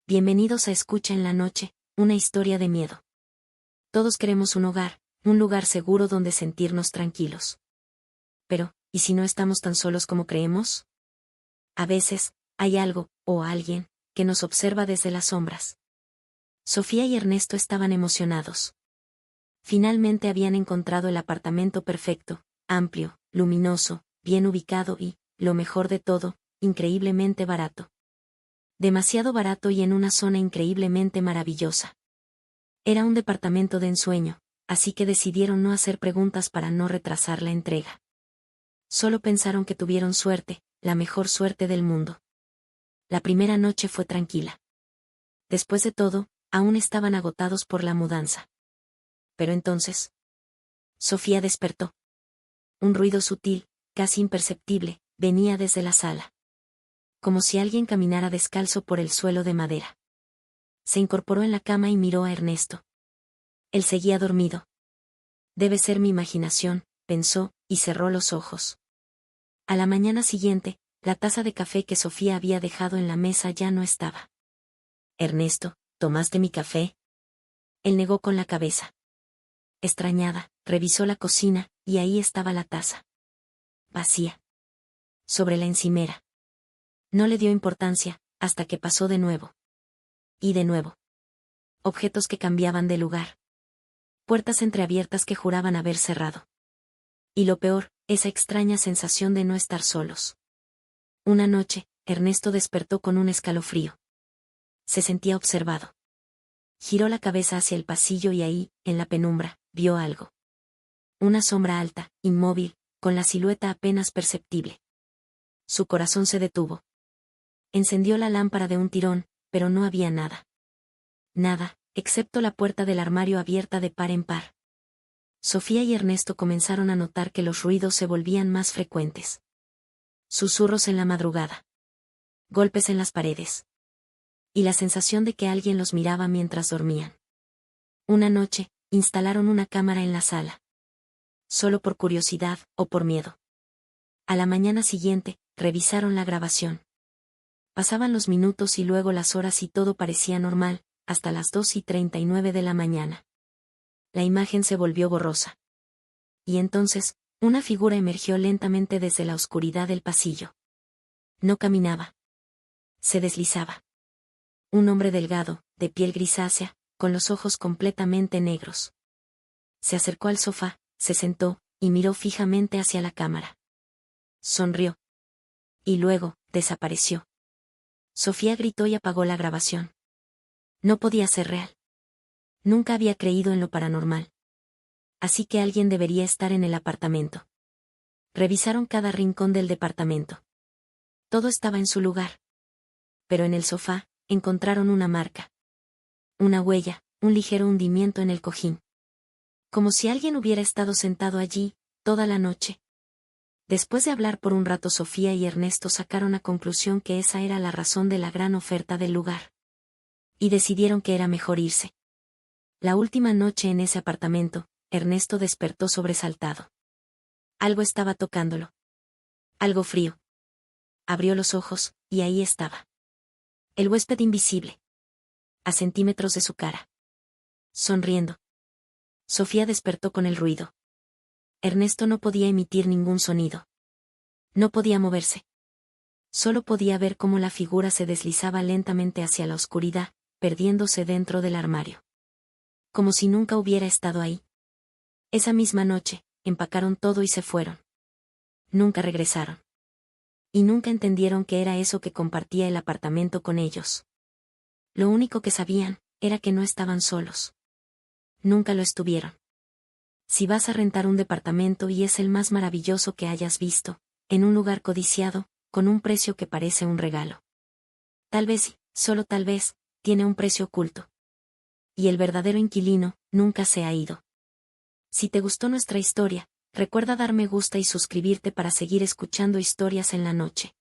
Bienvenidos a Escucha en la Noche, una historia de miedo. Todos queremos un hogar, un lugar seguro donde sentirnos tranquilos. Pero, ¿y si no estamos tan solos como creemos? A veces, hay algo, o alguien, que nos observa desde las sombras. Sofía y Ernesto estaban emocionados. Finalmente habían encontrado el apartamento perfecto, amplio, luminoso, bien ubicado y, lo mejor de todo, increíblemente barato. Demasiado barato y en una zona increíblemente maravillosa. Era un departamento de ensueño, así que decidieron no hacer preguntas para no retrasar la entrega. Solo pensaron que tuvieron suerte, la mejor suerte del mundo. La primera noche fue tranquila. Después de todo, aún estaban agotados por la mudanza. Pero entonces, Sofía despertó. Un ruido sutil, casi imperceptible, venía desde la sala. Como si alguien caminara descalzo por el suelo de madera. Se incorporó en la cama y miró a Ernesto. Él seguía dormido. Debe ser mi imaginación, pensó, y cerró los ojos. A la mañana siguiente, la taza de café que Sofía había dejado en la mesa ya no estaba. Ernesto, ¿tomaste mi café? Él negó con la cabeza. Extrañada, revisó la cocina, y ahí estaba la taza. Vacía. Sobre la encimera. No le dio importancia, hasta que pasó de nuevo. Y de nuevo. Objetos que cambiaban de lugar. Puertas entreabiertas que juraban haber cerrado. Y lo peor, esa extraña sensación de no estar solos. Una noche, Ernesto despertó con un escalofrío. Se sentía observado. Giró la cabeza hacia el pasillo y ahí, en la penumbra, vio algo. Una sombra alta, inmóvil, con la silueta apenas perceptible. Su corazón se detuvo. Encendió la lámpara de un tirón, pero no había nada. Nada, excepto la puerta del armario abierta de par en par. Sofía y Ernesto comenzaron a notar que los ruidos se volvían más frecuentes. Susurros en la madrugada. Golpes en las paredes. Y la sensación de que alguien los miraba mientras dormían. Una noche, instalaron una cámara en la sala. Solo por curiosidad, o por miedo. A la mañana siguiente, revisaron la grabación. Pasaban los minutos y luego las horas y todo parecía normal, hasta las 2:39 de la mañana. La imagen se volvió borrosa. Y entonces, una figura emergió lentamente desde la oscuridad del pasillo. No caminaba. Se deslizaba. Un hombre delgado, de piel grisácea, con los ojos completamente negros. Se acercó al sofá, se sentó, y miró fijamente hacia la cámara. Sonrió. Y luego, desapareció. Sofía gritó y apagó la grabación. No podía ser real. Nunca había creído en lo paranormal. Así que alguien debería estar en el apartamento. Revisaron cada rincón del departamento. Todo estaba en su lugar. Pero en el sofá, encontraron una marca. Una huella, un ligero hundimiento en el cojín. Como si alguien hubiera estado sentado allí, toda la noche. Después de hablar por un rato, Sofía y Ernesto sacaron a conclusión que esa era la razón de la gran oferta del lugar. Y decidieron que era mejor irse. La última noche en ese apartamento, Ernesto despertó sobresaltado. Algo estaba tocándolo. Algo frío. Abrió los ojos, y ahí estaba. El huésped invisible. A centímetros de su cara. Sonriendo. Sofía despertó con el ruido. Ernesto no podía emitir ningún sonido. No podía moverse. Solo podía ver cómo la figura se deslizaba lentamente hacia la oscuridad, perdiéndose dentro del armario. Como si nunca hubiera estado ahí. Esa misma noche, empacaron todo y se fueron. Nunca regresaron. Y nunca entendieron qué era eso que compartía el apartamento con ellos. Lo único que sabían, era que no estaban solos. Nunca lo estuvieron. Si vas a rentar un departamento y es el más maravilloso que hayas visto, en un lugar codiciado, con un precio que parece un regalo. Tal vez, solo tal vez, tiene un precio oculto. Y el verdadero inquilino, nunca se ha ido. Si te gustó nuestra historia, recuerda dar me gusta y suscribirte para seguir escuchando historias en la noche.